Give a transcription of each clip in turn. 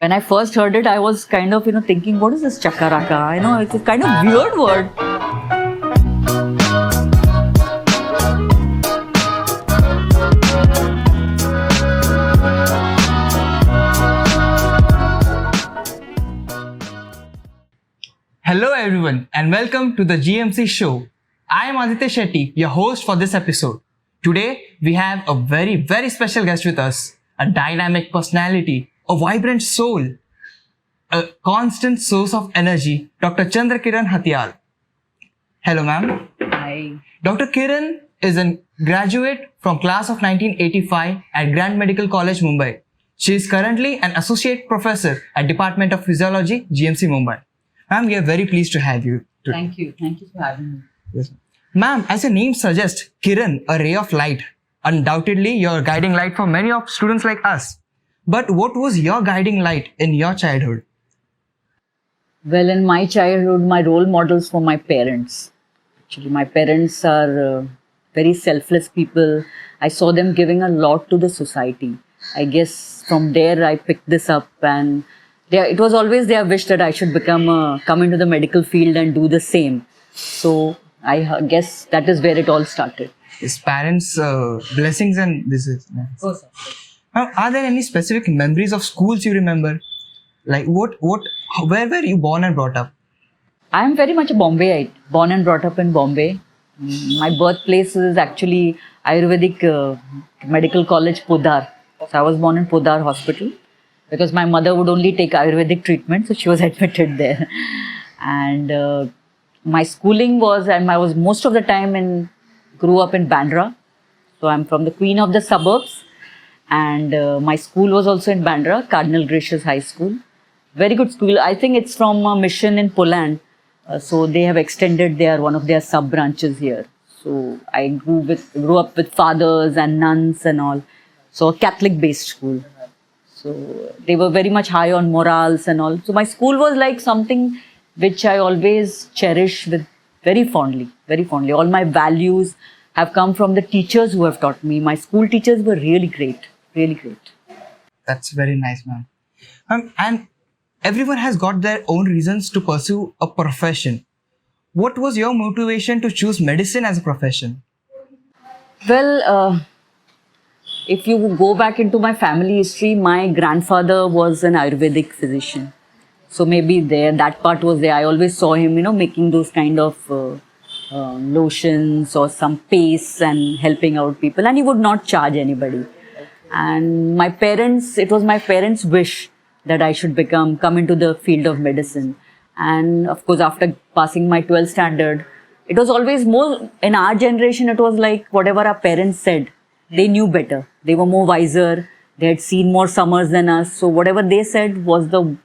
When I first heard it, I was kind of, thinking, what is this chakaraka? It's a kind of weird word. Hello everyone and welcome to the GMC show. I am Aditya Shetty, your host for this episode. Today we have a very special guest with us, a dynamic personality, a vibrant soul, a constant source of energy, Dr. Chandrakiran Hatiyal. Hello ma'am. Hi. Dr. Kiran is a graduate from class of 1985 at Grand Medical College, Mumbai. She is currently an associate professor at Department of Physiology, GMC Mumbai. Ma'am, we are very pleased to have you today. Thank you. Thank you for having me. Yes. Ma'am, as your name suggests, Kiran, a ray of light. Undoubtedly, you're a guiding light for many of students like us. But what was your guiding light in your childhood? Well, in my childhood, my role models were my parents. Actually, my parents are very selfless people. I saw them giving a lot to the society. I guess from there I picked this up, and it was always their wish that I should come into the medical field and do the same. So I guess that is where it all started. His parents' blessings and this is. Nice. Are there any specific memories of schools you remember? Like where were you born and brought up? I am very much a Bombayite, born and brought up in Bombay. My birthplace is actually Ayurvedic Medical College, Podar. So I was born in Podar Hospital because my mother would only take Ayurvedic treatment, so she was admitted there. And my schooling was, and I was most of the time grew up in Bandra. So I'm from the queen of the suburbs, and my school was also in Bandra, Cardinal Gracious High School. Very good school. I think it's from a mission in Poland. So they have extended one of their sub branches here. So I grew up with fathers and nuns and all. So a Catholic based school. So they were very much high on morals and all. So my school was like something which I always cherish with very fondly, very fondly. All my values have come from the teachers who have taught me. My school teachers were really great, really great. That's very nice, ma'am. And everyone has got their own reasons to pursue a profession. What was your motivation to choose medicine as a profession? Well, if you go back into my family history, my grandfather was an Ayurvedic physician. So maybe that part was there. I always saw him, making those kind of lotions or some paste and helping out people. And he would not charge anybody. And it was my parents' wish that I should come into the field of medicine. And of course, after passing my 12th standard, it was always more, in our generation, it was like whatever our parents said, they knew better. They were more wiser. They had seen more summers than us. So whatever they said was the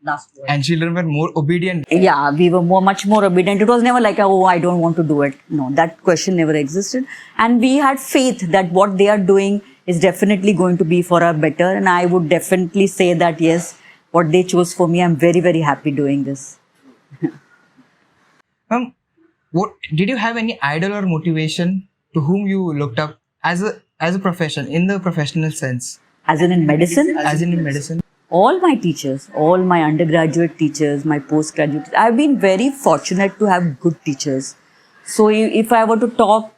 last word. And children were more obedient. Yeah, we were much more obedient. It was never like, oh, I don't want to do it. No, that question never existed. And we had faith that what they are doing is definitely going to be for our better. And I would definitely say that, yes, what they chose for me, I'm very happy doing this. What did you have any idol or motivation to whom you looked up as a profession, in the professional sense? As in medicine? As in medicine? All my teachers, all my undergraduate teachers, my postgraduate, I've been very fortunate to have good teachers. So if I were to talk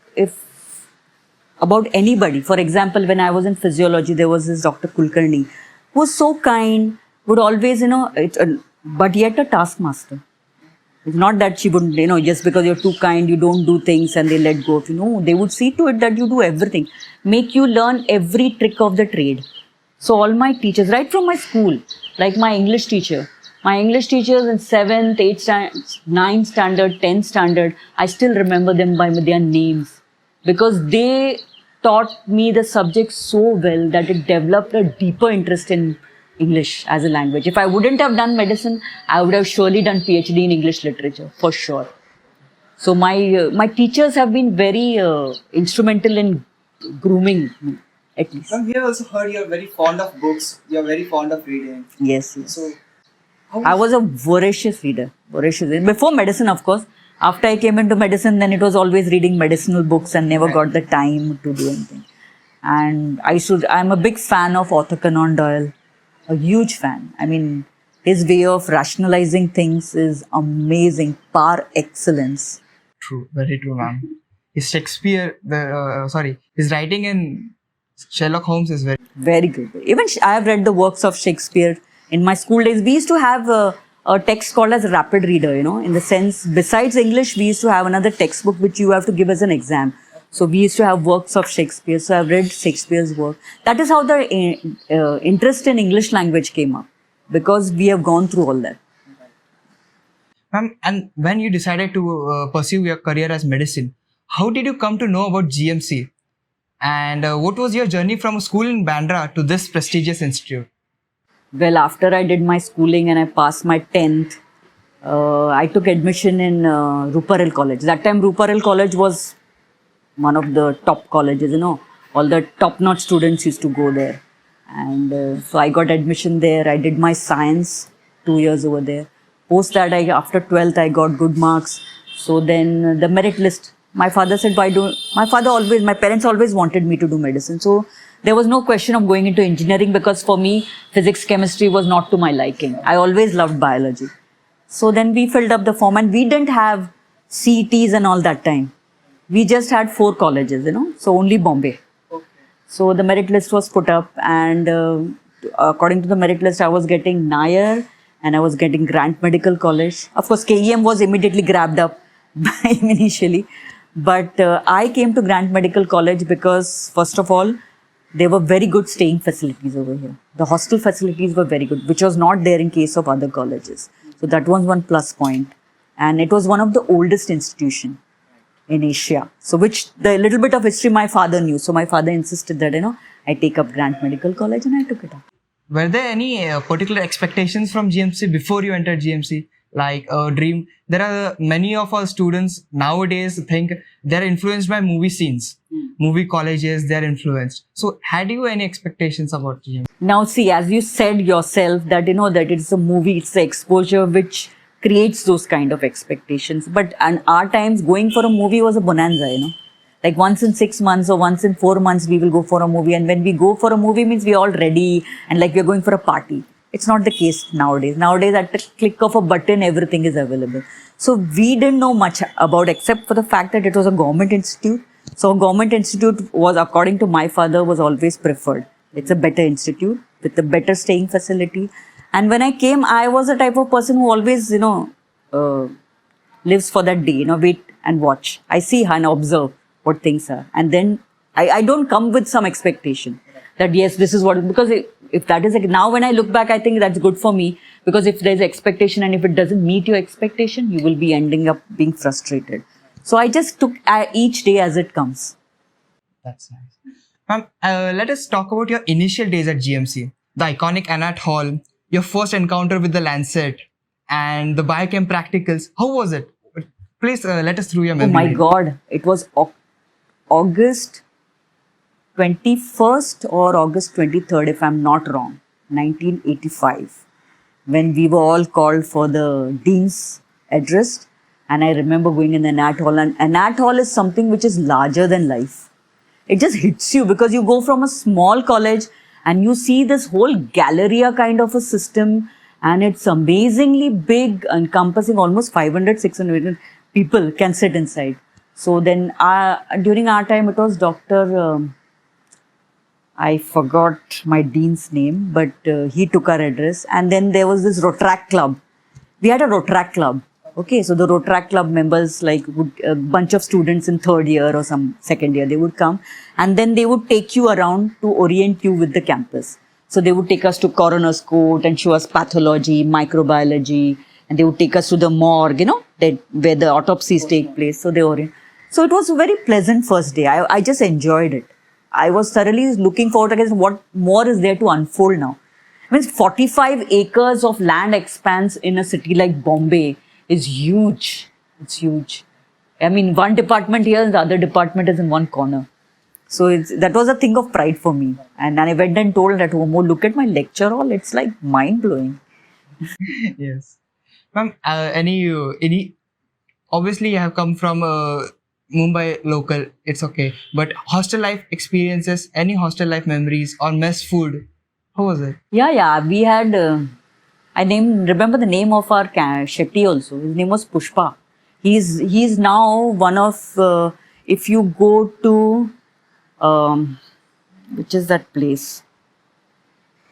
about anybody, for example, when I was in physiology, there was this Dr. Kulkarni, who was so kind, would always, but yet a taskmaster. It's not that she wouldn't, just because you're too kind, you don't do things and they let go of you. No, they would see to it that you do everything. Make you learn every trick of the trade. So all my teachers, right from my school, like my English teachers in 7th, 8th, 9th standard, 10th standard, I still remember them by their names. Because they taught me the subject so well that it developed a deeper interest in English as a language. If I wouldn't have done medicine, I would have surely done PhD in English literature, for sure. So my teachers have been very instrumental in grooming me, at least. We have also heard you're very fond of books. You're very fond of reading. Yes. So, I was a voracious reader. Before medicine, of course. After I came into medicine, then it was always reading medicinal books and never got the time to do anything. And I'm a big fan of Arthur Conan Doyle. A huge fan. I mean, his way of rationalizing things is amazing, par excellence. True, very true, ma'am. His Shakespeare, his writing in Sherlock Holmes is very. Very good. Even I have read the works of Shakespeare in my school days. We used to have a text called as Rapid Reader, in the sense, besides English, we used to have another textbook which you have to give as an exam. So we used to have works of Shakespeare. So I've read Shakespeare's work. That is how the interest in English language came up, because we have gone through all that. Ma'am, and when you decided to pursue your career as medicine, how did you come to know about GMC? And what was your journey from a school in Bandra to this prestigious institute? Well, after I did my schooling and I passed my 10th, I took admission in Ruparel College. That time Ruparel College was one of the top colleges, all the top-notch students used to go there. And so I got admission there. I did my science 2 years over there. Post that, after 12th, I got good marks. So then the merit list, my father said, my parents always wanted me to do medicine. So there was no question of going into engineering, because for me, physics, chemistry was not to my liking. I always loved biology. So then we filled up the form, and we didn't have CETs and all that time. We just had 4 colleges, so only Bombay. So the merit list was put up, and according to the merit list, I was getting Nair and I was getting Grant Medical College. Of course, KEM was immediately grabbed up by me initially. But I came to Grant Medical College because, first of all, there were very good staying facilities over here. The hostel facilities were very good, which was not there in case of other colleges. So that was one plus point. And it was one of the oldest institutions in Asia. So which the little bit of history my father knew. So my father insisted that, I take up Grant Medical College, and I took it up. Were there any particular expectations from GMC before you entered GMC? Like a dream? There are many of our students nowadays think they're influenced by movie scenes, movie colleges, they're influenced. So had you any expectations about GMC? Now see, as you said yourself that, that it's a movie, it's the exposure which creates those kind of expectations. But in our times, going for a movie was a bonanza, Like once in 6 months or once in 4 months, we will go for a movie. And when we go for a movie means we're all ready and like we're going for a party. It's not the case nowadays. Nowadays, at the click of a button, everything is available. So we didn't know much about, except for the fact that it was a government institute. So a government institute was, according to my father, was always preferred. It's a better institute with a better staying facility. And when I came, I was a type of person who always, lives for that day, wait and watch. I see and observe what things are. And then I don't come with some expectation that, yes, this is what, because if that is, now when I look back, I think that's good for me, because if there's expectation and if it doesn't meet your expectation, you will be ending up being frustrated. So I just took each day as it comes. That's nice. Ma'am, let us talk about your initial days at GMC, the iconic Anat Hall, your first encounter with the Lancet, and the biochem practicals. How was it? Please let us through your memory. Oh my God, it was August 21st or August 23rd, if I'm not wrong, 1985, when we were all called for the Dean's address. And I remember going in the Anat Hall, and Anat Hall is something which is larger than life. It just hits you because you go from a small college and you see this whole Galleria kind of a system, and it's amazingly big, encompassing almost 500, 600 people can sit inside. So then during our time, it was Dr. I forgot my dean's name, but he took our address. And then there was this Rotaract Club. We had a Rotaract Club. Okay, so the Rotaract Club members, like a bunch of students in 3rd year or some 2nd year, they would come and then they would take you around to orient you with the campus. So they would take us to Coroner's Court and show us pathology, microbiology, and they would take us to the morgue, where the autopsies take place. So they orient. So it was a very pleasant first day. I just enjoyed it. I was thoroughly looking forward to what more is there to unfold now. I mean, 45 acres of land expanse in a city like Bombay is huge. It's huge. I mean, one department here and the other department is in one corner. So that was a thing of pride for me. And I went and told at home, oh, look at my lecture hall. It's like mind-blowing. Yes. Ma'am, obviously you have come from Mumbai local, it's okay. But hostel life experiences, any hostel life memories or mess food, How was it? Yeah. We had. Remember the name of our Shetty also. His name was Pushpa. He's now one of. If you go to, which is that place?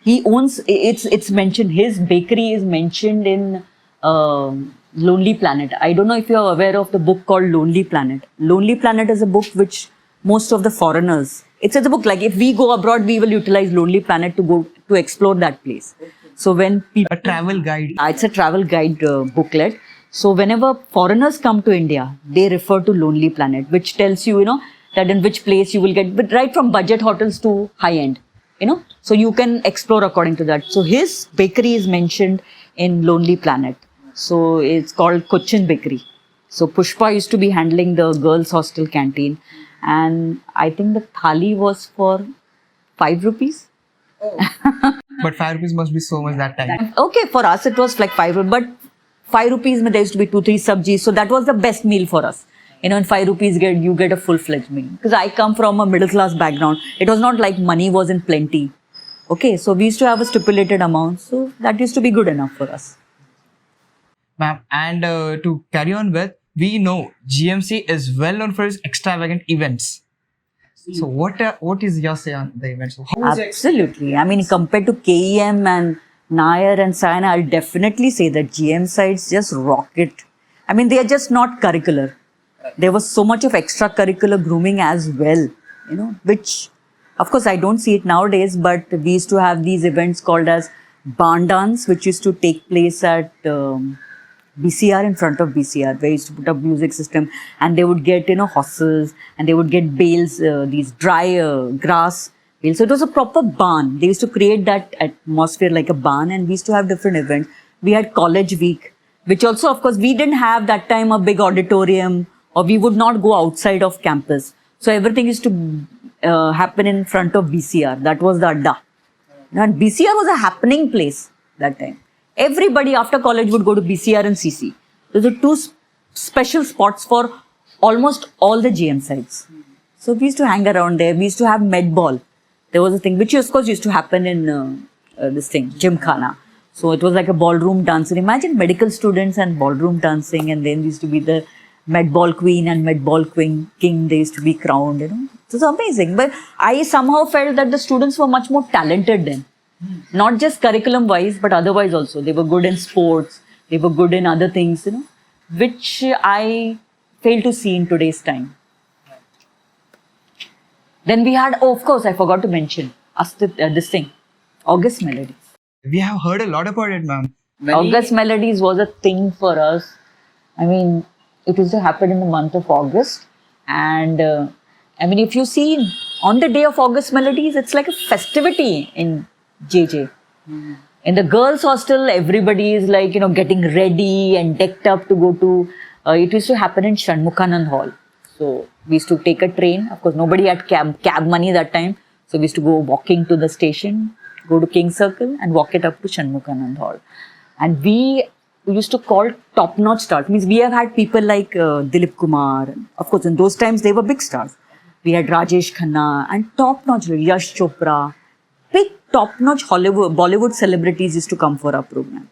He owns. It's mentioned. His bakery is mentioned in Lonely Planet. I don't know if you are aware of the book called Lonely Planet. Lonely Planet is a book which most of the foreigners. It's a book like if we go abroad, we will utilize Lonely Planet to go to explore that place. So when people, A travel guide. it's a travel guide booklet. So whenever foreigners come to India, they refer to Lonely Planet, which tells you, that in which place you will get, but right from budget hotels to high end, So you can explore according to that. So his bakery is mentioned in Lonely Planet. So it's called Cochin Bakery. So Pushpa used to be handling the girls' hostel canteen, and I think the thali was for 5 rupees. But 5 rupees must be so much that time. Okay, for us it was like 5 rupees, but 5 rupees there used to be 2-3 sabjis, so that was the best meal for us. In 5 rupees you get a full-fledged meal. Because I come from a middle class background, it was not like money was in plenty. Okay, so we used to have a stipulated amount, so that used to be good enough for us. Ma'am, and to carry on with, we know GMC is well known for its extravagant events. So what is your say on the events? How was your Absolutely. I mean, compared to KEM and Nair and Sayana, I'll definitely say that GM sides just rock it. I mean, they are just not curricular. There was so much of extracurricular grooming as well, which, of course, I don't see it nowadays, but we used to have these events called as barn dance, which used to take place at BCR, in front of BCR, where you used to put up music system, and they would get, horses, and they would get bales, these dry grass bales. So it was a proper barn. They used to create that atmosphere like a barn, and we used to have different events. We had college week, which also, of course, we didn't have that time a big auditorium, or we would not go outside of campus. So everything used to happen in front of BCR. That was the adda. And BCR was a happening place that time. Everybody after college would go to BCR and CC. Those are two special spots for almost all the GM sites. So we used to hang around there. We used to have med ball. There was a thing which, of course, used to happen in Gymkhana. So it was like a ballroom dance. And imagine medical students and ballroom dancing, and then used to be the med ball queen and med ball king. They used to be crowned. It was amazing. But I somehow felt that the students were much more talented then. Not just curriculum wise, but otherwise also. They were good in sports, they were good in other things, which I fail to see in today's time. Then we had, of course, I forgot to mention this thing, August Melodies. We have heard a lot about it, ma'am. August Melodies was a thing for us. I mean, it used to happen in the month of August. And if you see on the day of August Melodies, it's like a festivity in JJ. In the girls' hostel, everybody is like, getting ready and decked up to go to, it used to happen in Shanmukhanand Hall. So we used to take a train. Of course, nobody had cab money that time. So we used to go walking to the station, go to King Circle and walk it up to Shanmukhanand Hall. And we used to call top-notch stars. Means we have had people like Dilip Kumar. Of course, in those times, they were big stars. We had Rajesh Khanna and top-notch Yash Chopra. Big top-notch Bollywood celebrities used to come for our program.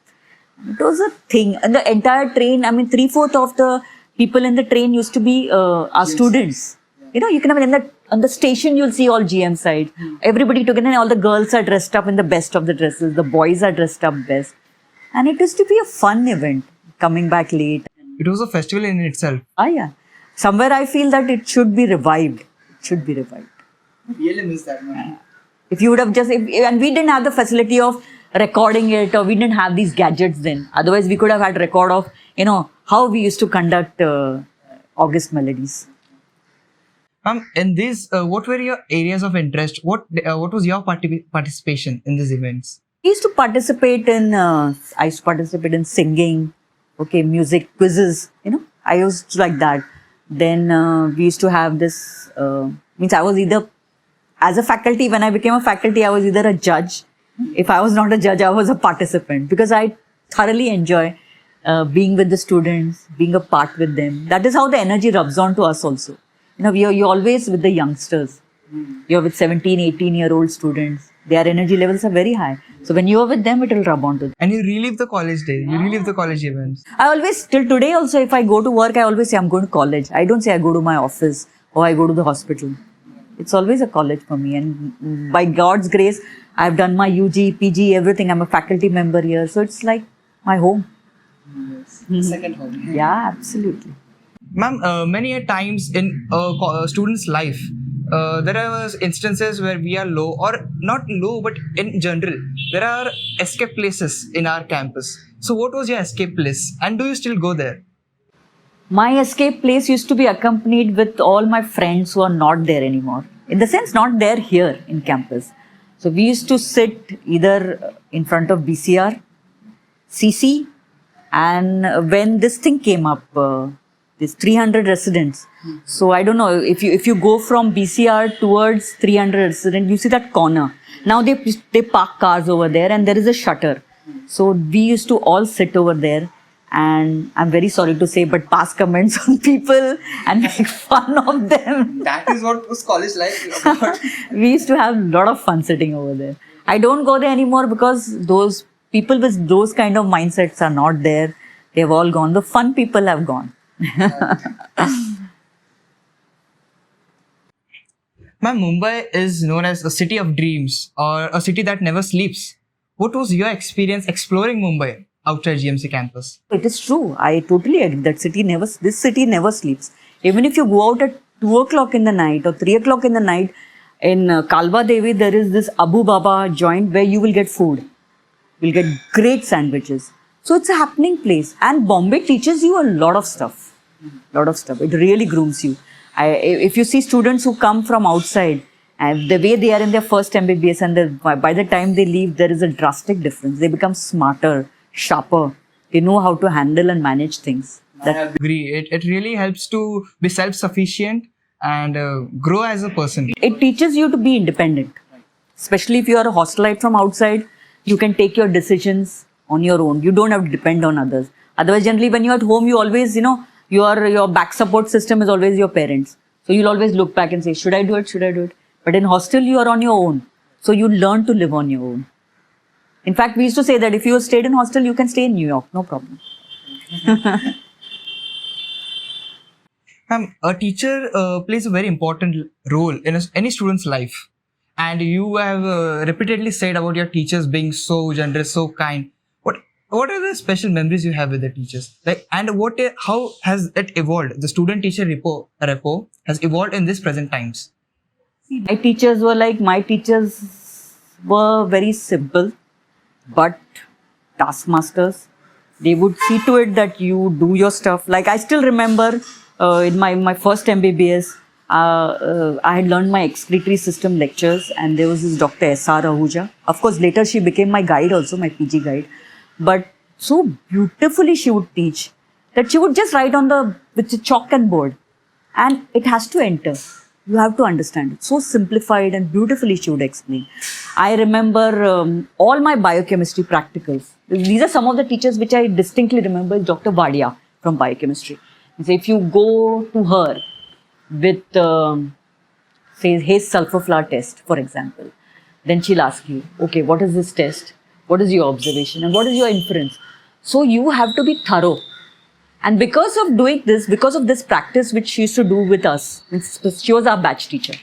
It was a thing. And the entire train, 3/4 of the people in the train used to be our students. You can have on the station, you'll see all GM side. Everybody together, and all the girls are dressed up in the best of the dresses. The boys are dressed up best. And it used to be a fun event, coming back late. It was a festival in itself. Yeah. Somewhere I feel that it should be revived. It should be revived. Really miss that, man. If you would have and we didn't have the facility of recording it, or we didn't have these gadgets then. Otherwise, we could have had record of, how we used to conduct August Melodies. In these, what were your areas of interest? What was your participation in these events? I used to participate in singing, music quizzes, I used to like that. Then we used to have this, I was either, as a faculty, when I became a faculty, I was either a judge. If I was not a judge, I was a participant, because I thoroughly enjoy being with the students, being a part with them. That is how the energy rubs on to us also. You're always with the youngsters. You're with 17, 18-year-old students. Their energy levels are very high. So when you are with them, it will rub onto them. And you relive the college day. You relive the college events. I always, till today also, if I go to work, I always say I'm going to college. I don't say I go to my office or I go to the hospital. It's always a college for me. And by God's grace, I've done my UG, PG, everything. I'm a faculty member here. So it's like my home. Second home. Yeah, absolutely. Ma'am, many a times in a student's life, there are instances where we are low, or not low, but in general, there are escape places in our campus. So, what was your escape place, and do you still go there? My escape place used to be accompanied with all my friends who are not there anymore. In the sense, not there here in campus. So we used to sit either in front of BCR, CC, and when this thing came up, this 300 residents. So I don't know, if you go from BCR towards 300 residents, you see that corner. Now they park cars over there and there is a shutter. So we used to all sit over there. And I'm very sorry to say, but pass comments on people and make fun of them. That is what was college life about. We used to have a lot of fun sitting over there. I don't go there anymore because those people with those kind of mindsets are not there. They've all gone. The fun people have gone. Ma'am, Mumbai is known as a city of dreams, or a city that never sleeps. What was your experience exploring Mumbai outside GMC campus? It is true. I totally agree. This city never sleeps. Even if you go out at 2 o'clock in the night or 3 o'clock in the night, in Kalwa Devi, there is this Abu Baba joint where you will get food. You'll get great sandwiches. So it's a happening place. And Bombay teaches you a lot of stuff. It really grooms you. If you see students who come from outside, and the way they are in their first MBBS and by the time they leave, there is a drastic difference. They become smarter, sharper. They know how to handle and manage things. I agree. It really helps to be self-sufficient and grow as a person. It teaches you to be independent. Especially if you are a hostelite from outside, you can take your decisions on your own. You don't have to depend on others. Otherwise, generally, when you're at home, you always, your back support system is always your parents. So you'll always look back and say, should I do it? Should I do it? But in hostel, you are on your own. So you learn to live on your own. In fact, we used to say that if you stayed in hostel, you can stay in New York. No problem. A teacher plays a very important role in any student's life. And you have repeatedly said about your teachers being so generous, so kind. What are the special memories you have with the teachers? How has it evolved? The student-teacher rapport has evolved in this present times. My teachers were very simple, but taskmasters. They would see to it that you do your stuff. Like I still remember in my first MBBS, I had learned my excretory system lectures, and there was this Dr. S.R. Ahuja. Of course, later she became my guide also, my PG guide. But so beautifully she would teach that she would just write with the chalk and board, and it has to enter. You have to understand it. So simplified and beautifully she would explain. I remember all my biochemistry practicals. These are some of the teachers which I distinctly remember. Dr. Vadia from biochemistry. So if you go to her with, say, Hayes sulfur flower test, for example, then she'll ask you, okay, what is this test? What is your observation? And what is your inference? So you have to be thorough. And because of doing this, because of this practice which she used to do with us, she was our batch teacher,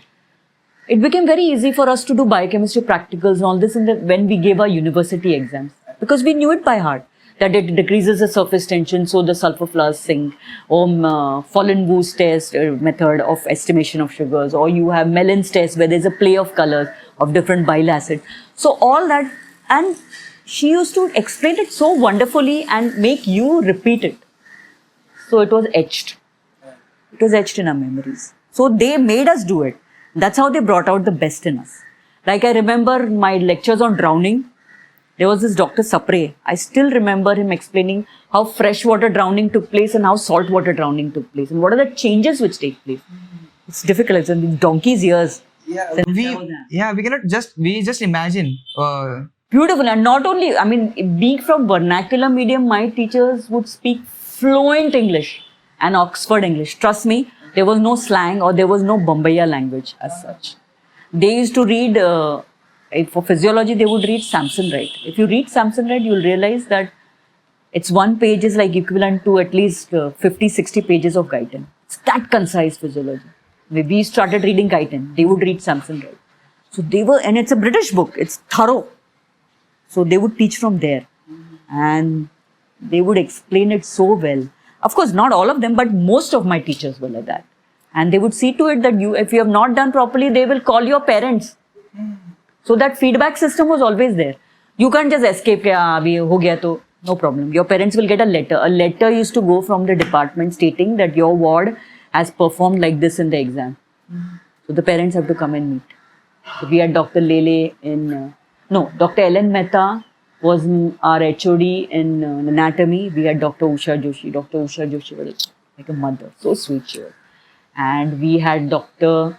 it became very easy for us to do biochemistry practicals and all this when we gave our university exams. Because we knew it by heart, that it decreases the surface tension, so the sulfur flowers sink, or Follen-Woo's test method of estimation of sugars, or you have Mellon's test where there's a play of colors of different bile acids. So all that, and she used to explain it so wonderfully and make you repeat it. So it was etched. It was etched in our memories. So they made us do it. That's how they brought out the best in us. Like I remember my lectures on drowning. There was this Dr. Sapre. I still remember him explaining how freshwater drowning took place and how saltwater drowning took place. And what are the changes which take place. It's difficult. It's in donkey's ears. Yeah, we just imagine. Beautiful. And not only, I mean, being from vernacular medium, my teachers would speak fluent English and Oxford English. Trust me, there was no slang or there was no Bombaya language as such. They used to read for physiology, they would read Samsonite. If you read Samsonite, you'll realize that it's one page is like equivalent to at least 50, 60 pages of Guyton. It's that concise physiology. When we started reading Guyton, they would read Samsonite. So they were, and it's a British book, it's thorough. So they would teach from there. And they would explain it so well. Of course, not all of them, but most of my teachers were like that. And they would see to it that if you have not done properly, they will call your parents. So that feedback system was always there. You can't just escape, abhi ho gaya to, no problem. Your parents will get a letter. A letter used to go from the department stating that your ward has performed like this in the exam. So the parents have to come and meet. So we had Dr. Lele in, Dr. Ellen Mehta was our HOD in anatomy. We had Dr. Usha Joshi. Dr. Usha Joshi was like a mother. So sweet she was. And we had Dr.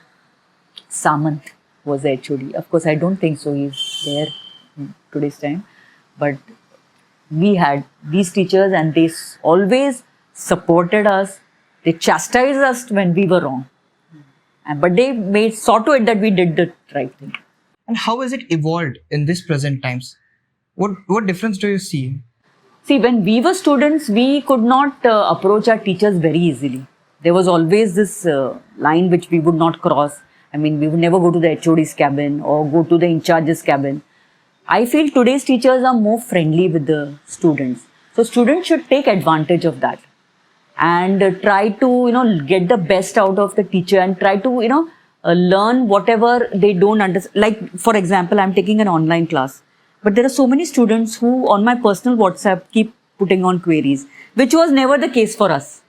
Samant was the HOD. Of course, I don't think so. He's there in today's time. But we had these teachers and they always supported us. They chastised us when we were wrong. But they saw to it that we did the right thing. And how has it evolved in this present times? What difference do you see? See, when we were students, we could not approach our teachers very easily. There was always this line which we would not cross. I mean, we would never go to the HOD's cabin or go to the in charge's cabin. I feel today's teachers are more friendly with the students. So students should take advantage of that and try to, get the best out of the teacher and try to, learn whatever they don't understand. Like, for example, I'm taking an online class. But there are so many students who on my personal WhatsApp keep putting on queries, which was never the case for us.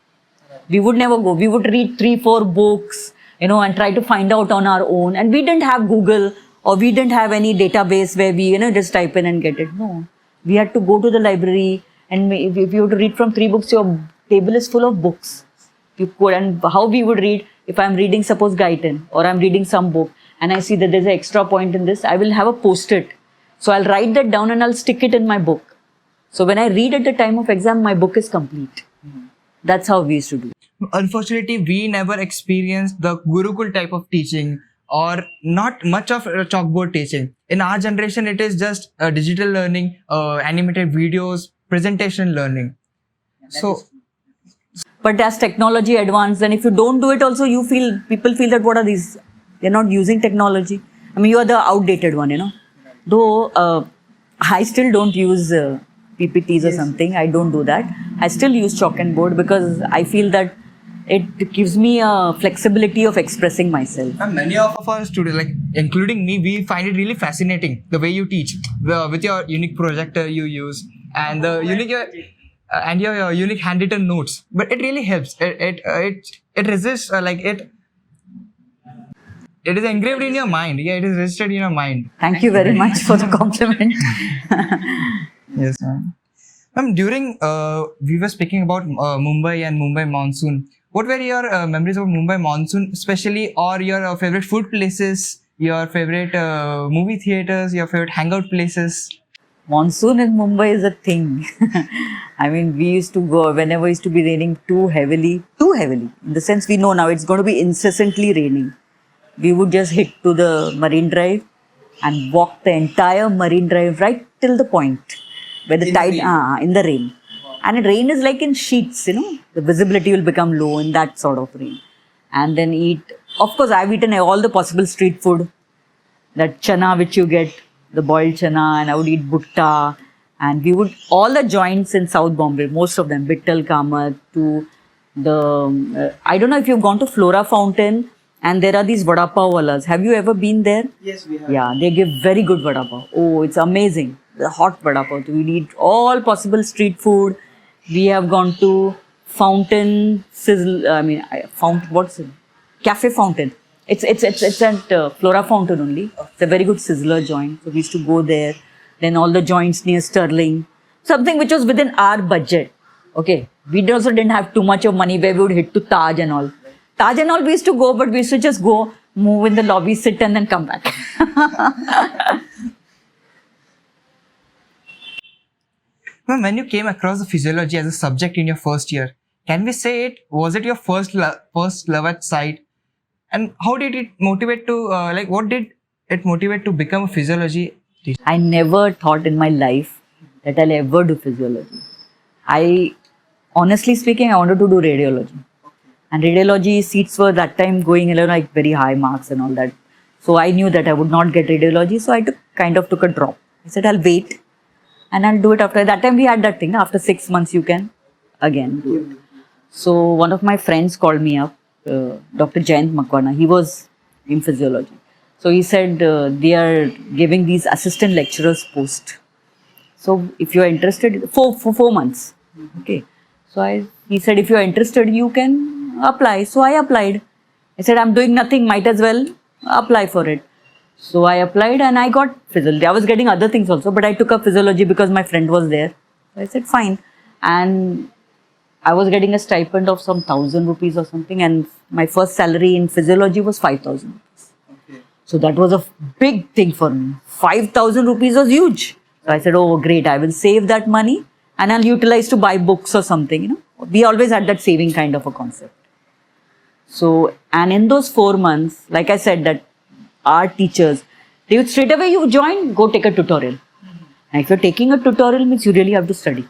We would never go. We would read 3-4 books, and try to find out on our own. And we didn't have Google or we didn't have any database where we, just type in and get it. No. We had to go to the library and if you have to read from 3 books, your table is full of books. You could, and how we would read, if I'm reading suppose Guyton or I'm reading some book and I see that there's an extra point in this, I will have a post-it. So I'll write that down and I'll stick it in my book. So when I read at the time of exam, my book is complete. That's how we used to do. Unfortunately, we never experienced the Gurukul type of teaching or not much of chalkboard teaching. In our generation, it is just digital learning, animated videos, presentation learning. So, but as technology advanced, and if you don't do it also, people feel that what are these? They're not using technology. I mean, you are the outdated one, Though I still don't use PPTs or something. I don't do that. I still use chalk and board because I feel that it gives me a flexibility of expressing myself. and many of our students, like including me, we find it really fascinating the way you teach with your unique projector you use and the unique your unique handwritten notes. But it really helps. It resists it is engraved in your mind. Yeah, it is registered in your mind. Thank you very much for the compliment. Yes, ma'am. Ma'am, during we were speaking about Mumbai and Mumbai monsoon. What were your memories of Mumbai monsoon, especially, or your favorite food places, your favorite movie theaters, your favorite hangout places? Monsoon in Mumbai is a thing. I mean, we used to go whenever it used to be raining too heavily, in the sense we know now it's going to be incessantly raining. We would just hit to the Marine Drive and walk the entire Marine Drive right till the point where the tide, in the rain. And rain is like in sheets, the visibility will become low in that sort of rain. And then eat, of course, I've eaten all the possible street food, that chana which you get, the boiled chana, and I would eat bhutta. And we would, all the joints in South Bombay, most of them, Bittal Kamat to the, I don't know if you've gone to Flora Fountain, and there are these vada pav wallas. Have you ever been there? Yes, we have. Yeah, they give very good vada pav. Oh, it's amazing. The hot vada pav. We eat all possible street food. We have gone to Fountain Sizzle. What's it? Cafe Fountain. It's at Flora Fountain only. It's a very good sizzler joint. So we used to go there. Then all the joints near Sterling. Something which was within our budget. Okay. We also didn't have too much of money where we would hit to Taj and all. Taj and all we used to go, but we used to just go, move in the lobby, sit and then come back. Ma'am, when you came across the physiology as a subject in your first year, can we say was it your first love at sight? And how did it motivate to, what did it motivate to become a physiology teacher? I never thought in my life that I'll ever do physiology. Honestly speaking, I wanted to do radiology. And radiology seats were that time going like very high marks and all that. So I knew that I would not get radiology. So I took a drop. I said, I'll wait and I'll do it after. That time we had that thing. After 6 months, you can again do it. So one of my friends called me up, Dr. Jayant Makwana. He was in physiology. So he said, they are giving these assistant lecturers post. So if you are interested, for 4 months. Okay. So he said, if you are interested, you can apply. So I applied. I said, I'm doing nothing, might as well apply for it. So I applied and I got physiology. I was getting other things also, but I took up physiology because my friend was there. So I said, fine. And I was getting a stipend of some 1,000 rupees or something, and my first salary in physiology was 5,000 rupees. Okay. So that was a big thing for me. 5,000 rupees was huge. So I said, oh great, I will save that money and I'll utilize to buy books or something, you know. We always had that saving kind of a concept. So, and in those 4 months, like I said, that our teachers, they would straight away, you join, go take a tutorial. And if you're taking a tutorial, means you really have to study.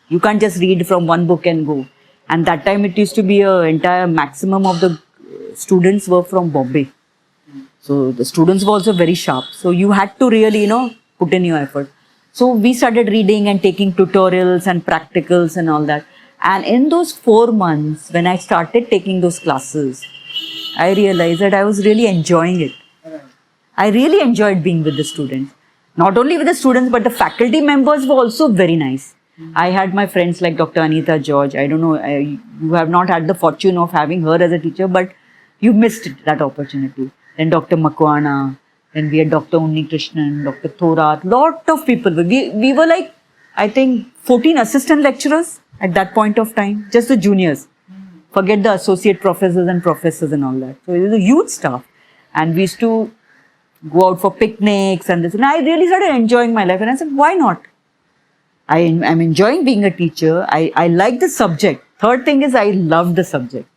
You can't just read from one book and go. And that time it used to be a entire maximum of the students were from Bombay. So the students were also very sharp. So you had to really, you know, put in your effort. So we started reading and taking tutorials and practicals and all that. And in those 4 months, when I started taking those classes, I realized that I was really enjoying it. I really enjoyed being with the students. Not only with the students, but the faculty members were also very nice. I had my friends like Dr. Anita George. I don't know, you have not had the fortune of having her as a teacher, but you missed it, that opportunity. Then Dr. Makwana, then we had Dr. Unni Krishnan, Dr. Thorat, lot of people. We were like, I think, 14 assistant lecturers at that point of time, just the juniors. Forget the associate professors and all that. So it was a huge staff. And we used to go out for picnics and this. And I really started enjoying my life. And I said, why not? I'm enjoying being a teacher. I like the subject. Third thing is I love the subject.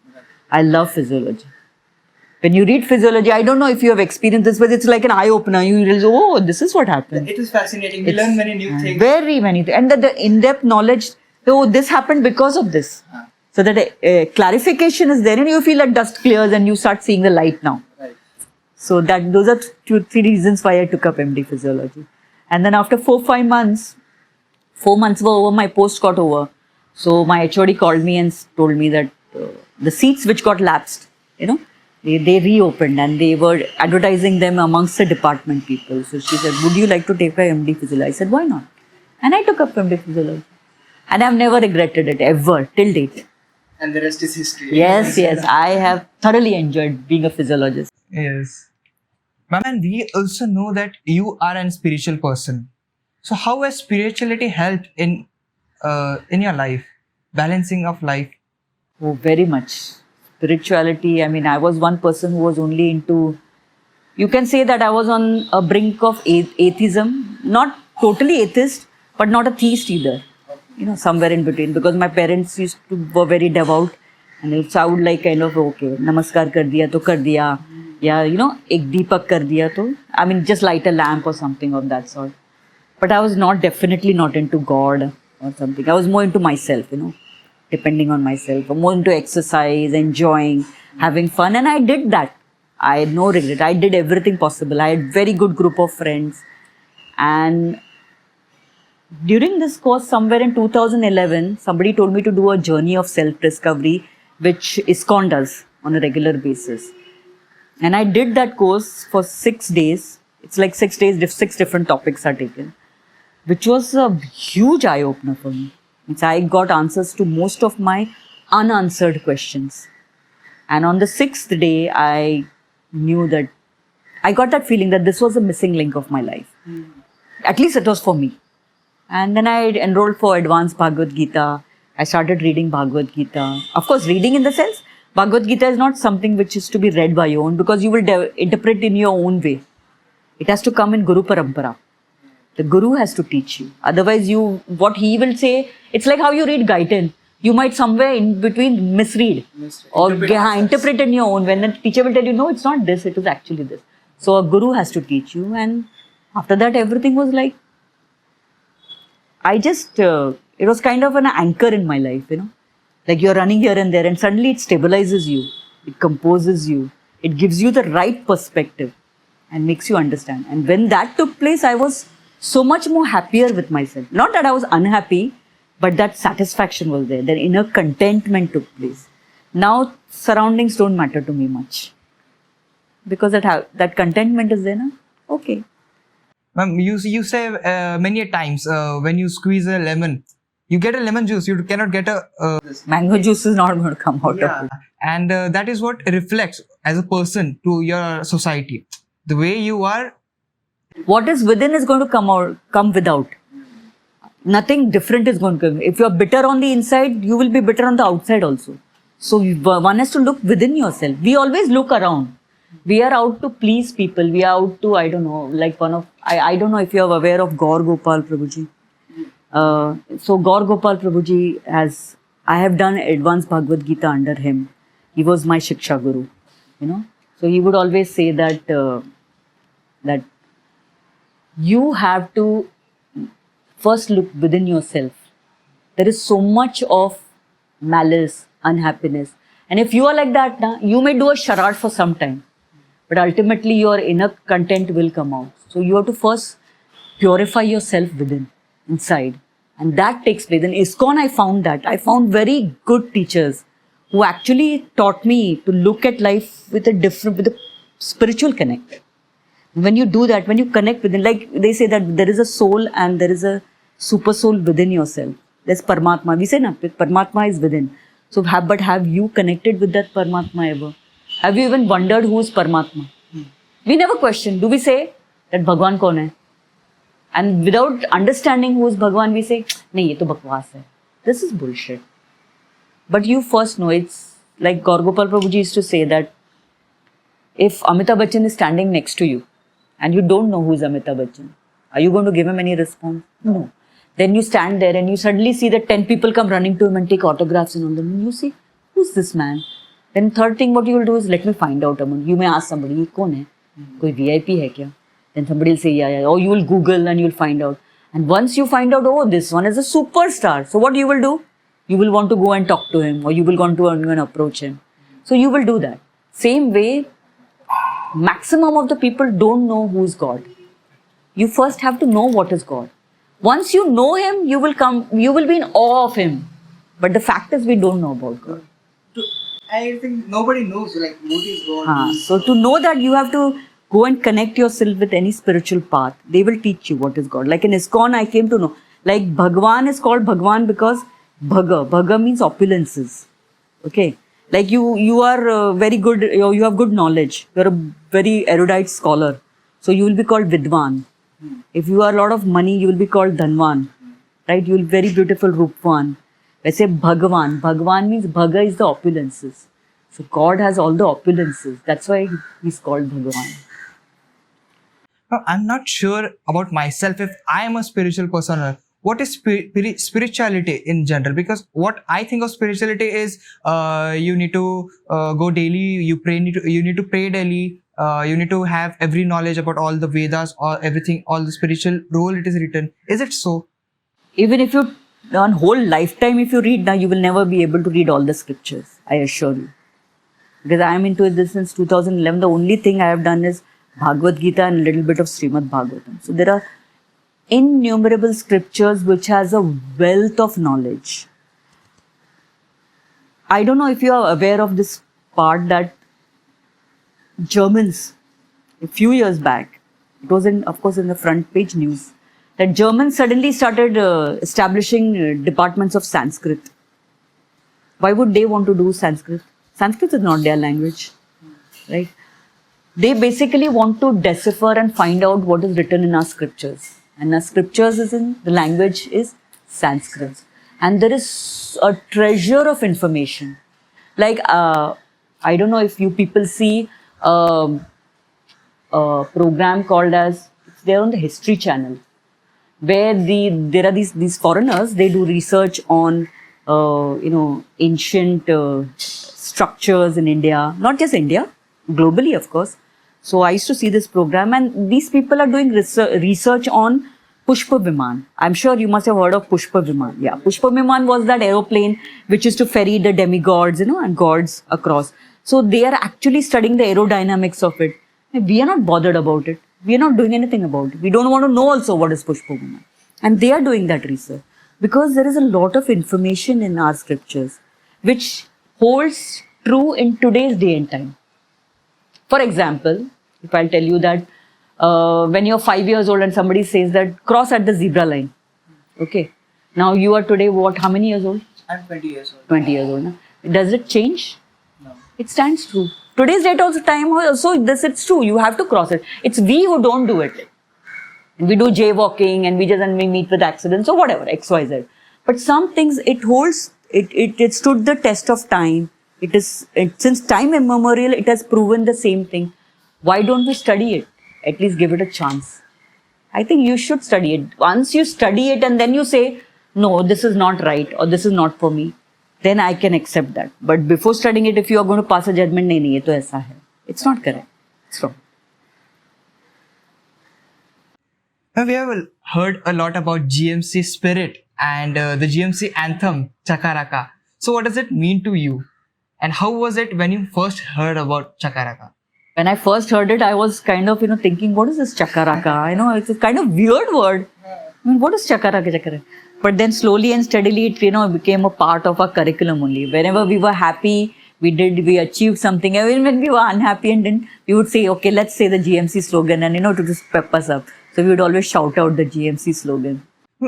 I love physiology. When you read physiology, I don't know if you have experienced this, but it's like an eye-opener. You realize, oh, this is what happened. It is fascinating. We learn many new things. Very many things. And the in-depth knowledge, oh, this happened because of this. So that clarification is there and you feel that dust clears and you start seeing the light now. Right. So those are 2-3 reasons why I took up MD Physiology. And then after 4-5 months, 4 months were over, my post got over. So my HOD called me and told me that the seats which got lapsed, you know, they reopened and they were advertising them amongst the department people. So she said, would you like to take up MD Physiology? I said, why not? And I took up MD Physiology. And I've never regretted it, ever, till date. And the rest is history. Yes, I have thoroughly enjoyed being a physiologist. Yes. Ma'am, and we also know that you are a spiritual person. So how has spirituality helped in your life, balancing of life? Oh, very much. Spirituality, I mean, I was one person who was only into, you can say that I was on a brink of atheism. Not totally atheist, but not a theist either. You know, somewhere in between, because my parents were very devout, and so I would like kind of, okay, namaskar kar diya to kar diya, yeah, you know, ek deepak kar diya to, I mean, just light a lamp or something of that sort. But I was definitely not into God or something. I was more into myself, you know, depending on myself, more into exercise, enjoying, having fun, and I did that. I had no regret. I did everything possible. I had very good group of friends, and during this course, somewhere in 2011, somebody told me to do a journey of self-discovery, which ISKCON does on a regular basis. And I did that course for 6 days. It's like 6 days, 6 different topics are taken, which was a huge eye-opener for me. I got answers to most of my unanswered questions. And on the 6th day, I knew that, I got that feeling that this was a missing link of my life. At least it was for me. And then I enrolled for Advanced Bhagavad Gita. I started reading Bhagavad Gita. Of course, reading in the sense, Bhagavad Gita is not something which is to be read by your own, because you will interpret in your own way. It has to come in Guru Parampara. The Guru has to teach you. Otherwise, what he will say, it's like how you read Gaitan. You might somewhere in between misread or interpret in your own. When the teacher will tell you, no, it's not this, it is actually this. So a guru has to teach you, and after that, everything was like, it was kind of an anchor in my life, like you're running here and there, and suddenly it stabilizes you, it composes you, it gives you the right perspective and makes you understand. And when that took place, I was so much more happier with myself. Not that I was unhappy, but that satisfaction was there, that inner contentment took place. Now, surroundings don't matter to me much because that contentment is there, na? Okay. Ma'am, you say many a times when you squeeze a lemon, you get a lemon juice. You cannot get a Mango juice is not going to come out of it. and that is what reflects as a person to your society. The way you are. What is within is going to come without. Nothing different is going to come. If you are bitter on the inside, you will be bitter on the outside also. So one has to look within yourself. We always look around. We are out to please people. We are out to, I don't know, like I don't know if you are aware of Gaur Gopal Prabhuji. So Gaur Gopal Prabhuji I have done advanced Bhagavad Gita under him. He was my Shiksha Guru, So he would always say that you have to first look within yourself. There is so much of malice, unhappiness. And if you are like that, you may do a charade for some time. But ultimately, your inner content will come out. So you have to first purify yourself within, inside. And that takes place. In ISKCON, I found that. I found very good teachers who actually taught me to look at life with a spiritual connect. When you do that, when you connect within, like they say that there is a soul and there is a super soul within yourself. There's Paramatma. We say, Paramatma is within. So, have you connected with that Paramatma ever? Have you even wondered who is Paramatma? We never question. Do we say that Bhagwan kaun hai? And without understanding who is Bhagwan, we say, nahi, ye to bakwas hai. This is bullshit. But you first know, it's like Gaur Gopal Prabhuji used to say that if Amitabh Bachchan is standing next to you and you don't know who is Amitabh Bachchan, are you going to give him any response? No. Then you stand there and you suddenly see that 10 people come running to him and take autographs and all that. And you see, who's this man? Then third thing what you will do is, let me find out. You may ask somebody, ye kaun hai? Koi VIP hai kya? Then somebody will say, yeah. Or you will Google and you will find out. And once you find out, oh, this one is a superstar. So what you will do? You will want to go and talk to him, or you will want to go and approach him. So you will do that. Same way, maximum of the people don't know who is God. You first have to know what is God. Once you know him, you will be in awe of him. But the fact is, we don't know about God. I think nobody knows what is God. So to know that, you have to go and connect yourself with any spiritual path. They will teach you what is God. Like in ISKCON, I came to know. Like Bhagwan is called Bhagwan because Bhaga means opulences. Okay. Like you are very good, you have good knowledge. You are a very erudite scholar. So you will be called Vidwan. If you are a lot of money, you will be called Dhanwan. Right? You will be very beautiful Rupwan. I say Bhagavan. Bhagavan means Bhaga is the opulences. So God has all the opulences. That's why he's called Bhagavan. I'm not sure about myself if I am a spiritual person or what is spirituality in general, because what I think of spirituality is you need to go daily, you need to pray daily, you need to have every knowledge about all the Vedas or everything, all the spiritual role it is written. Is it so? Even if you, on whole lifetime, if you read now, you will never be able to read all the scriptures, I assure you. Because I am into this since 2011. The only thing I have done is Bhagavad Gita and a little bit of Srimad Bhagavatam. So there are innumerable scriptures which has a wealth of knowledge. I don't know if you are aware of this part that Germans, a few years back, it was of course in the front page news, that Germans suddenly started establishing departments of Sanskrit. Why would they want to do Sanskrit? Sanskrit is not their language, right? They basically want to decipher and find out what is written in our scriptures. And our scriptures the language is Sanskrit. And there is a treasure of information. Like, I don't know if you people see a program called as, it's there on the History Channel, where there are these foreigners, they do research on, ancient structures in India, not just India, globally, of course. So I used to see this program, and these people are doing research on Pushpa Viman. I'm sure you must have heard of Pushpa Viman. Yeah, Pushpa Viman was that aeroplane which used to ferry the demigods, and gods across. So they are actually studying the aerodynamics of it. We are not bothered about it. We are not doing anything about it. We don't want to know also what is Pushpa Viman. And they are doing that research because there is a lot of information in our scriptures which holds true in today's day and time. For example, if I'll tell you that when you're 5 years old and somebody says that cross at the zebra line, okay. Now you are today how many years old? I'm 20 years old. 20 years old. Does it change? No. It stands true. Today's date also time also it's true. You have to cross it. It's we who don't do it. We do jaywalking and we meet with accidents or whatever, XYZ. But some things it holds, it stood the test of time. Since time immemorial, it has proven the same thing. Why don't we study it? At least give it a chance. I think you should study it. Once you study it and then you say, no, this is not right or this is not for me, then I can accept that. But before studying it, if you are going to pass a judgment, nahi, ye to aisa hai. It's not correct. It's wrong. We have heard a lot about GMC spirit and the GMC anthem, Chakaraka. So what does it mean to you? And how was it when you first heard about Chakaraka? When I first heard it, I was kind of, thinking, what is this Chakaraka? It's a kind of weird word. I mean, what is Chakaraka? But then slowly and steadily, it, became a part of our curriculum only. Whenever we were happy, we achieved something. Even when we were unhappy and didn't, we would say, okay, let's say the GMC slogan and, to just pep us up. So we would always shout out the GMC slogan.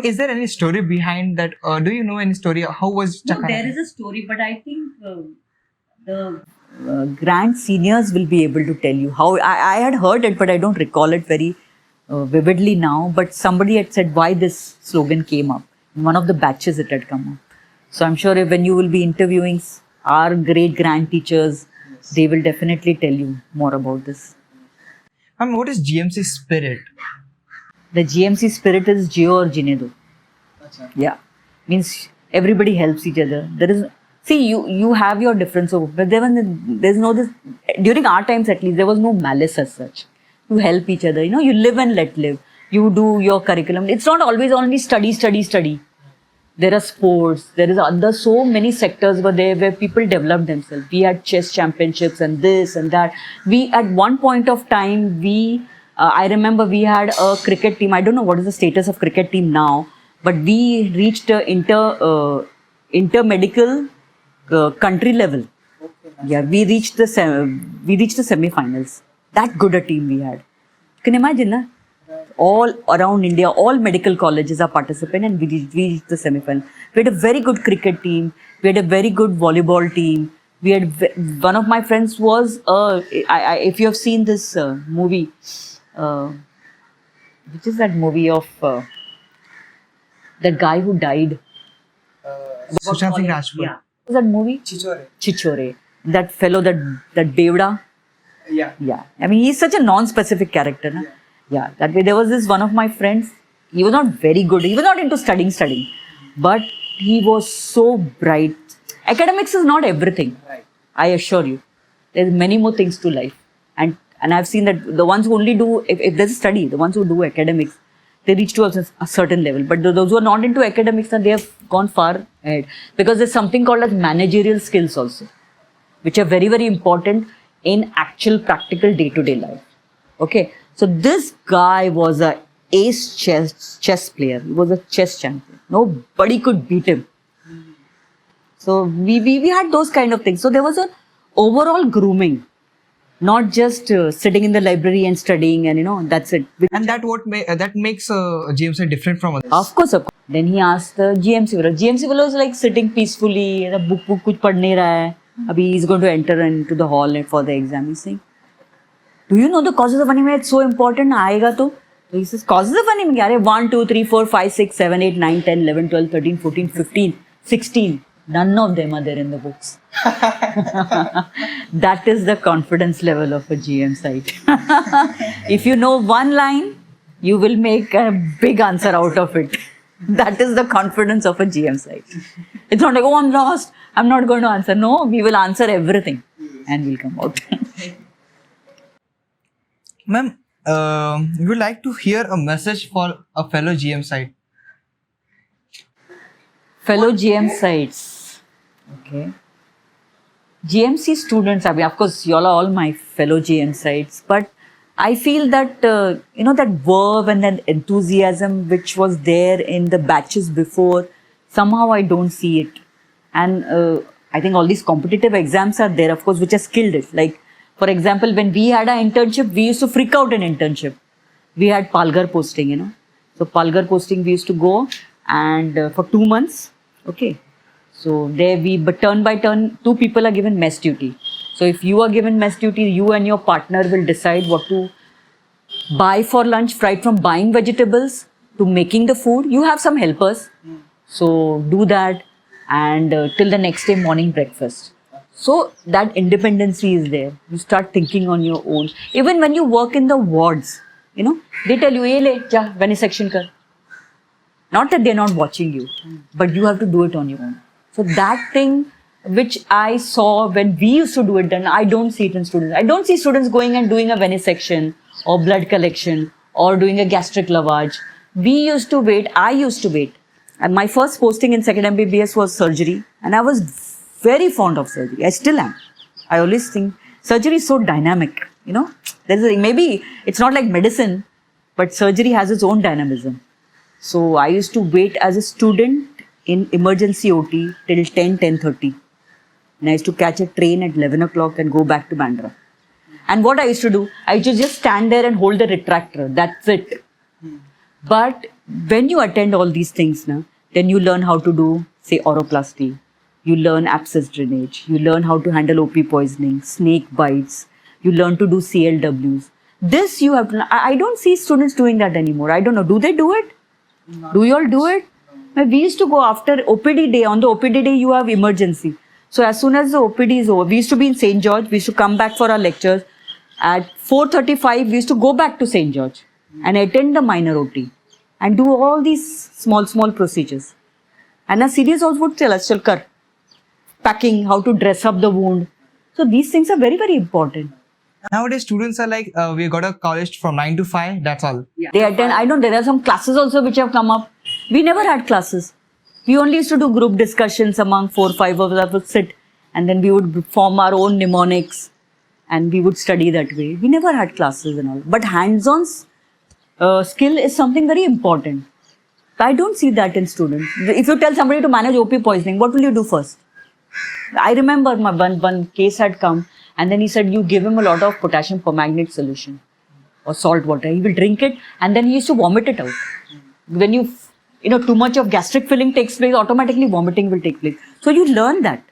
Is there any story behind that? Do you know any story? How was Chakaraka? No, there is a story, but I think the grand seniors will be able to tell you how. I had heard it, but I don't recall it very vividly now. But somebody had said why this slogan came up. In one of the batches it had come up. So I'm sure when you will be interviewing our great grand teachers, they will definitely tell you more about this. What is GMC spirit? The GMC spirit is Geo or Jinedo. Achha. Yeah. Means everybody helps each other. You have your difference, but there's no this. During our times at least, there was no malice as such. You help each other. You live and let live. You do your curriculum. It's not always only study. There are sports. There is so many sectors where people develop themselves. We had chess championships and this and that. We at one point of time I remember we had a cricket team. I don't know what is the status of cricket team now, but we reached inter-medical country level. Okay. Yeah, we reached the semi-finals. That good a team we had. You can imagine, na? All around India, all medical colleges are participating, and we reached the semi-final. We had a very good cricket team. We had a very good volleyball team. We had one of my friends was if you have seen this movie, which is that movie of that guy who died? Sushant Singh Rajput. Yeah. What was that movie? Chichore. That fellow, that Devda. Yeah. Yeah. I mean, he's such a non-specific character. Na? Yeah. That way, there was this one of my friends. He was not very good. He was not into studying. But he was so bright. Academics is not everything. Right. I assure you. There's many more things to life. And I've seen that the ones who only do, if there's a study, the ones who do academics, they reach to a certain level. But those who are not into academics, they have gone far ahead. Because there's something called as managerial skills also, which are very, very important in actual practical day-to-day life. Okay. So this guy was a ace chess player. He was a chess champion. Nobody could beat him. So we had those kind of things. So there was an overall grooming. Not just sitting in the library and studying and that's it. And that makes GMC different from others. Of course. Then he asked the GMC fellow. GMC fellow was like sitting peacefully. The book kuch padh nahi raha hai. Abhi he's going to enter into the hall for the exam. He's saying, do you know the causes of anemia? It's so important. Aayega to. So he says, causes of anemia? 1, 2, 3, 4, 5, 6, 7, 8, 9, 10, 11, 12, 13, 14, 15, 16. None of them are there in the books. That is the confidence level of a GM site. If you know one line, you will make a big answer out of it. That is the confidence of a GM site. It's not like, oh, I'm lost. I'm not going to answer. No, we will answer everything and we'll come out. Ma'am, we would like to hear a message for a fellow GM side. Fellow GM sites. Okay. GMC students, I mean, of course, you all are all my fellow GM sites, but I feel that, that verve and that enthusiasm which was there in the batches before, somehow I don't see it. And I think all these competitive exams are there, of course, which are skilled. Like, for example, when we had our internship, we used to freak out in internship. We had Palghar posting, So Palghar posting, we used to go and for 2 months, okay. So there but turn by turn, 2 people are given mess duty. So if you are given mess duty, you and your partner will decide what to buy for lunch, right from buying vegetables to making the food. You have some helpers. So do that and till the next day morning breakfast. So that independency is there. You start thinking on your own. Even when you work in the wards, they tell you, "Ye le, ja, venesection kar." Not that they're not watching you, but you have to do it on your own. So that thing which I saw when we used to do it then, I don't see it in students. I don't see students going and doing a venesection or blood collection or doing a gastric lavage. We used to wait, I used to wait. And my first posting in second MBBS was surgery. And I was very fond of surgery. I still am. I always think surgery is so dynamic, maybe it's not like medicine, but surgery has its own dynamism. So I used to wait as a student in emergency OT till 10:30. And I used to catch a train at 11 o'clock and go back to Bandra. And what I used to do, I used to just stand there and hold the retractor. That's it. But when you attend all these things, then you learn how to do, say, oroplasty. You learn abscess drainage. You learn how to handle OP poisoning, snake bites. You learn to do CLWs. This you have to. I don't see students doing that anymore. I don't know. Do they do it? Do you all do it? We used to go after OPD day. On the OPD day, you have emergency. So as soon as the OPD is over, we used to be in St. George. We used to come back for our lectures. At 4:35, we used to go back to St. George and attend the minor OT and do all these small procedures. And our seniors also would tell us, "Chal kar," packing, how to dress up the wound. So these things are very, very important. Nowadays, students are like, we got a college from 9 to 5, that's all. Yeah. They attend, I know there are some classes also which have come up. We never had classes. We only used to do group discussions among 4 or 5 of us would sit and then we would form our own mnemonics and we would study that way. We never had classes and all. But hands-on skill is something very important. I don't see that in students. If you tell somebody to manage OP poisoning, what will you do first? I remember one case had come and then he said, you give him a lot of potassium permanganate solution or salt water. He will drink it and then he used to vomit it out. When too much of gastric filling takes place, automatically vomiting will take place. So you learn that.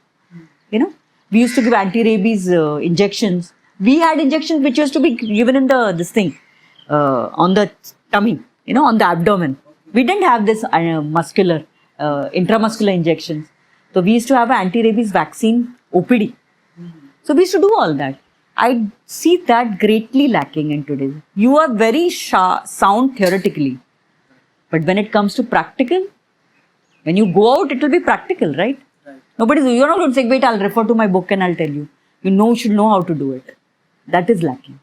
We used to give anti-rabies injections. We had injections which used to be given in on the tummy, on the abdomen. We didn't have this muscular, intramuscular injections. So we used to have an anti-rabies vaccine, OPD. So we used to do all that. I see that greatly lacking in today. You are very sound theoretically. But when it comes to practical, when you go out, it will be practical, right? You're not going to say, wait, I'll refer to my book and I'll tell you. You should know how to do it. That is lacking.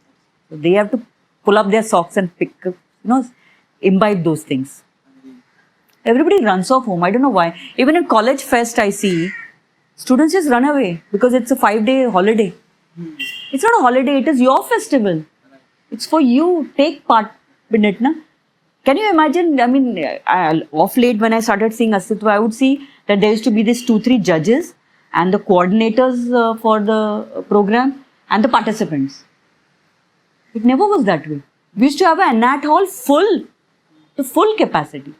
So they have to pull up their socks and pick up, imbibe those things. Everybody runs off home. I don't know why. Even in college fest, I see students just run away because it's a 5-day holiday. It's not a holiday. It is your festival. It's for you. Take part in it. Can you imagine? I mean, off late when I started seeing Astitva, I would see that there used to be these 2-3 judges and the coordinators for the program and the participants. It never was that way. We used to have an Nat hall full, to full capacity,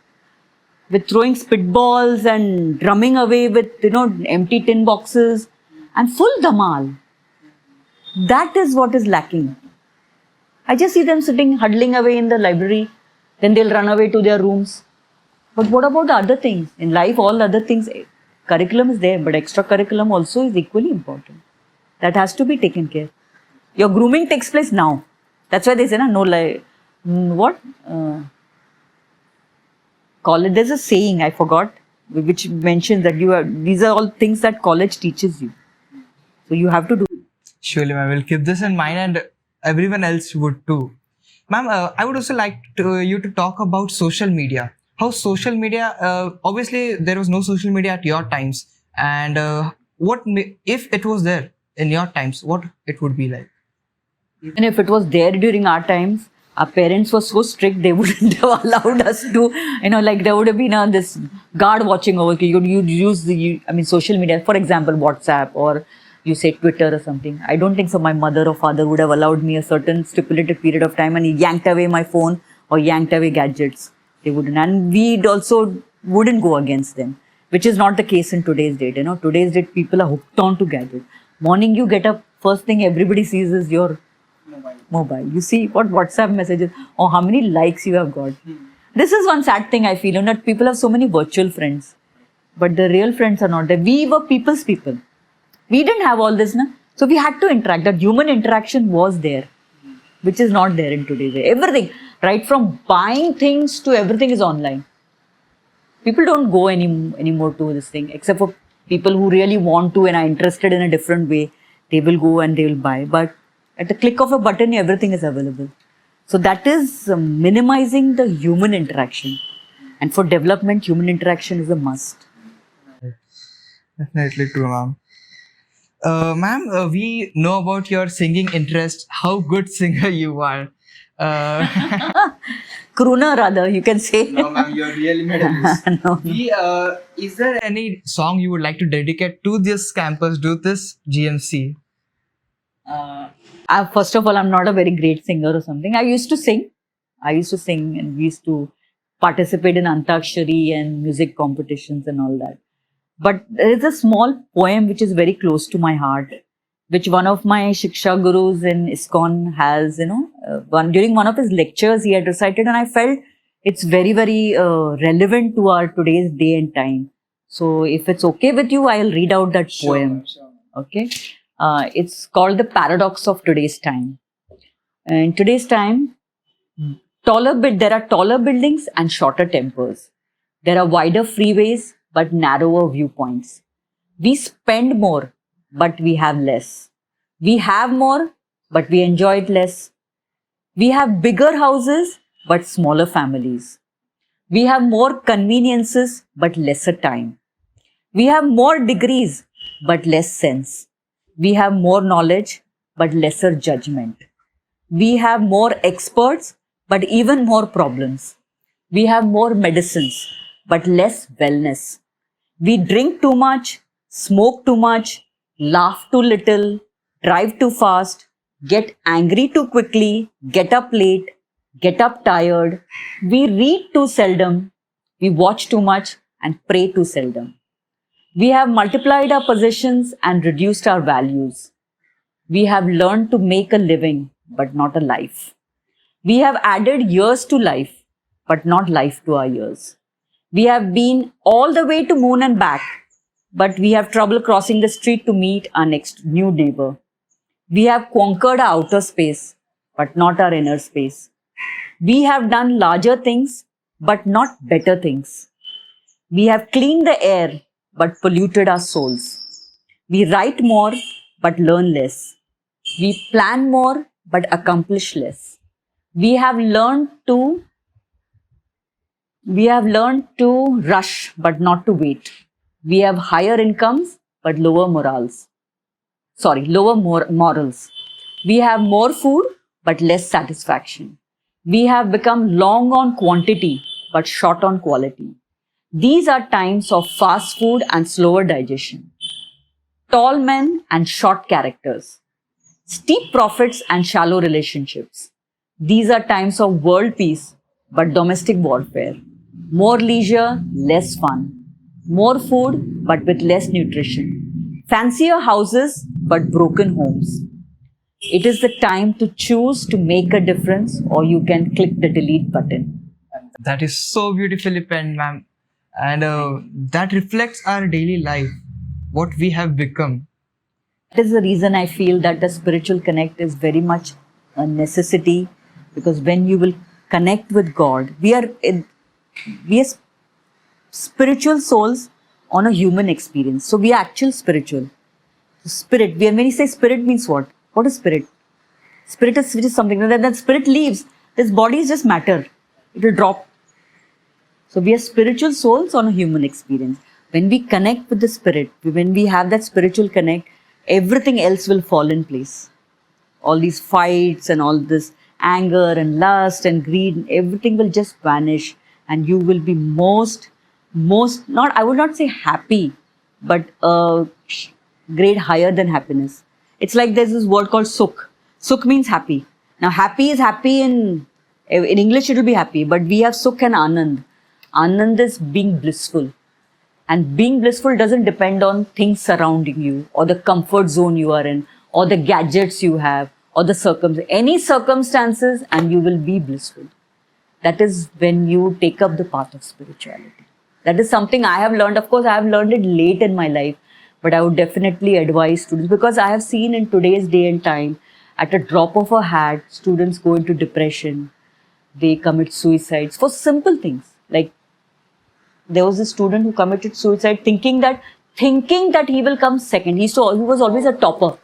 with throwing spitballs and drumming away with, empty tin boxes and full dhamal. That is what is lacking. I just see them sitting, huddling away in the library. Then they'll run away to their rooms. But what about the other things? In life, all other things, curriculum is there, but extra curriculum also is equally important. That has to be taken care. Your grooming takes place now. That's why they say, college, there's a saying, I forgot, which mentions that these are all things that college teaches you. So you have to do it. Surely, I will keep this in mind and everyone else would too. Ma'am, I would also like you to talk about social media. How social media, obviously there was no social media at your times, and if it was there in your times, what it would be like? Even if it was there during our times, our parents were so strict, they wouldn't have allowed us to, like there would have been this guard watching over. You'd use social media, for example, WhatsApp, or you say Twitter or something. I don't think so. My mother or father would have allowed me a certain stipulated period of time and yanked away my phone or yanked away gadgets. They wouldn't. And we also wouldn't go against them, which is not the case in today's date. Today's date, people are hooked on to gadgets. Morning you get up, first thing everybody sees is your mobile. You see what WhatsApp messages or how many likes you have got. This is one sad thing I feel. That people have so many virtual friends, but the real friends are not there. We were people's people. We didn't have all this, na? So we had to interact. That human interaction was there, which is not there in today's day. Everything, right from buying things to everything is online. People don't go anymore to this thing, except for people who really want to and are interested in a different way. They will go and they will buy. But at the click of a button, everything is available. So that is minimizing the human interaction. And for development, human interaction is a must. Definitely true, ma'am. Ma'am, we know about your singing interest, how good singer you are. Crooner rather, you can say. No, ma'am, you're really made of this. No. Is there any song you would like to dedicate to this campus, to this GMC? First of all, I'm not a very great singer or something. I used to sing and we used to participate in Antakshari and music competitions and all that. But there is a small poem which is very close to my heart, which one of my Shiksha gurus in ISKCON has, during one of his lectures he had recited, and I felt it's very, very relevant to our today's day and time. So if it's okay with you, I'll read out that poem. Sure. Okay. It's called The Paradox of Today's Time. In today's time, there are taller buildings and shorter tempers. There are wider freeways but narrower viewpoints. We spend more, but we have less. We have more, but we enjoy it less. We have bigger houses, but smaller families. We have more conveniences, but lesser time. We have more degrees, but less sense. We have more knowledge, but lesser judgment. We have more experts, but even more problems. We have more medicines, but less wellness. We drink too much, smoke too much, laugh too little, drive too fast, get angry too quickly, get up late, get up tired. We read too seldom, we watch too much and pray too seldom. We have multiplied our possessions and reduced our values. We have learned to make a living, but not a life. We have added years to life, but not life to our years. We have been all the way to moon and back, but we have trouble crossing the street to meet our next new neighbor. We have conquered our outer space, but not our inner space. We have done larger things, but not better things. We have cleaned the air, but polluted our souls. We write more, but learn less. We plan more, but accomplish less. We have learned to rush, but not to wait. We have higher incomes, but lower morals. We have more food, but less satisfaction. We have become long on quantity, but short on quality. These are times of fast food and slower digestion. Tall men and short characters. Steep profits and shallow relationships. These are times of world peace, but domestic warfare. More leisure, less fun. More food, but with less nutrition. Fancier houses, but broken homes. It is the time to choose to make a difference, or you can click the delete button. That is so beautifully penned, ma'am. And that reflects our daily life, what we have become. That is the reason I feel that the spiritual connect is very much a necessity, because when you will connect with God, we are spiritual souls on a human experience. So we are actual spiritual. Spirit, when you say spirit means what? What is spirit? Spirit is something that spirit leaves. This body is just matter. It will drop. So we are spiritual souls on a human experience. When we connect with the spirit, when we have that spiritual connect, everything else will fall in place. All these fights and all this anger and lust and greed, everything will just vanish, and you will be most not, I would not say happy, but a grade higher than happiness. It's like there's this word called sukh. Sukh means happy. Now happy is happy in English it will be happy, but we have sukh and anand. Anand is being blissful. And being blissful doesn't depend on things surrounding you or the comfort zone you are in or the gadgets you have or the any circumstances, and you will be blissful. That is when you take up the path of spirituality. That is something I have learned. Of course, I have learned it late in my life, but I would definitely advise students, because I have seen in today's day and time, at a drop of a hat, students go into depression. They commit suicides for simple things. Like, there was a student who committed suicide thinking that he will come second. He was always a topper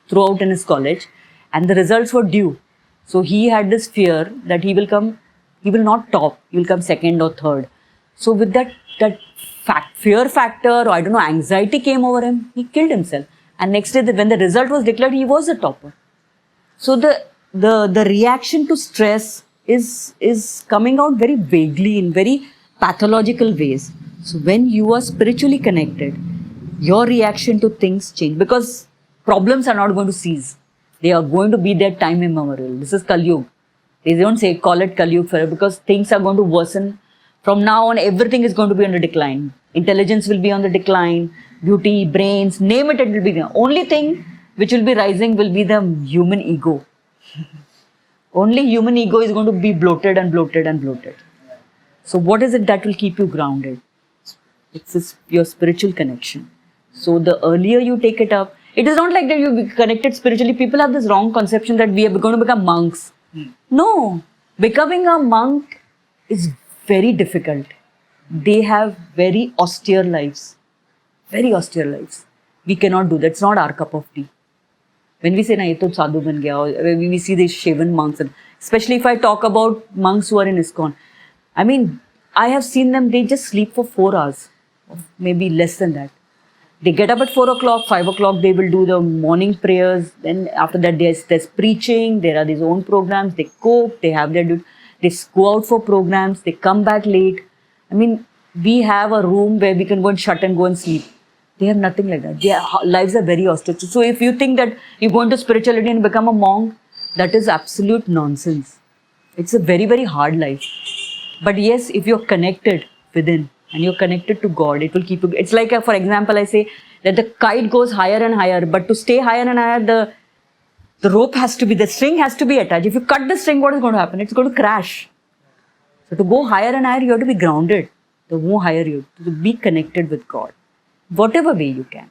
throughout in his college, and the results were due. So he had this fear that he will not top, he will come second or third. So with that fear factor, or I don't know, anxiety came over him, he killed himself. And next day, when the result was declared, he was a topper. So the reaction to stress is coming out very vaguely in very pathological ways. So when you are spiritually connected, your reaction to things change, because problems are not going to cease. They are going to be there time immemorial. This is Kali Yuga. They don't call it Kali Yuga forever, because things are going to worsen. From now on, everything is going to be on the decline. Intelligence will be on the decline. Beauty, brains, name it, it will be there. Only thing which will be rising will be the human ego. Only human ego is going to be bloated and bloated and bloated. So what is it that will keep you grounded? It's your spiritual connection. So the earlier you take it up, it is not like that you connected spiritually. People have this wrong conception that we are going to become monks. No, becoming a monk is very difficult. They have very austere lives. Very austere lives. We cannot do that. It's not our cup of tea. When we say, na, ye to sadhu ban gaya, or when we see these shaven monks, and especially if I talk about monks who are in ISKCON, I mean, I have seen them, they just sleep for 4 hours, maybe less than that. They get up at 4 o'clock, 5 o'clock, they will do the morning prayers. Then after that, there's preaching, there are these own programs, they cook, they have their duty. They go out for programs, they come back late. I mean, we have a room where we can go and shut and go and sleep. They have nothing like that. Their lives are very austere. So if you think that you go into spirituality and become a monk, that is absolute nonsense. It's a very, very hard life. But yes, if you're connected within and you're connected to God, it will keep you. It's like, for example, I say that the kite goes higher and higher, but to stay higher and higher, the rope has to be, the string has to be attached. If you cut the string, what is going to happen? It's going to crash. So to go higher and higher, you have to be grounded. The more higher you have to be connected with God, whatever way you can.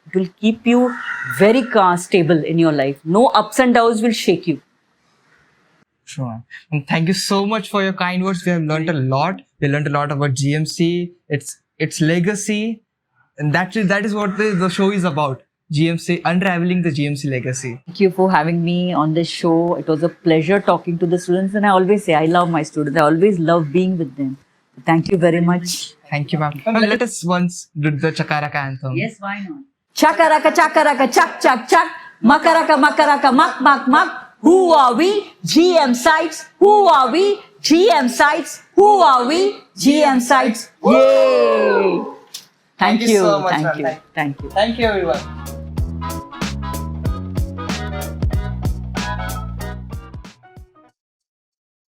It will keep you very stable in your life. No ups and downs will shake you. Sure. And thank you so much for your kind words. We have learned a lot. We learned a lot about GMC, its legacy, and that is what the show is about. GMC, unraveling the GMC legacy. Thank you for having me on this show. It was a pleasure talking to the students, and I always say I love my students. I always love being with them. Thank you very much. Thank you, ma'am. Let us once do the Chakaraka anthem. Yes, why not? Chakaraka, chakaraka, chak, chak, chak. Makaraka, makaraka, mak, mak, mak. Who are we? GM Sites. Who are we? GM Sites. Who are we? GM Sites. Yay! Thank you so much, Thank ma'am. you. Thank you. Thank you, everyone.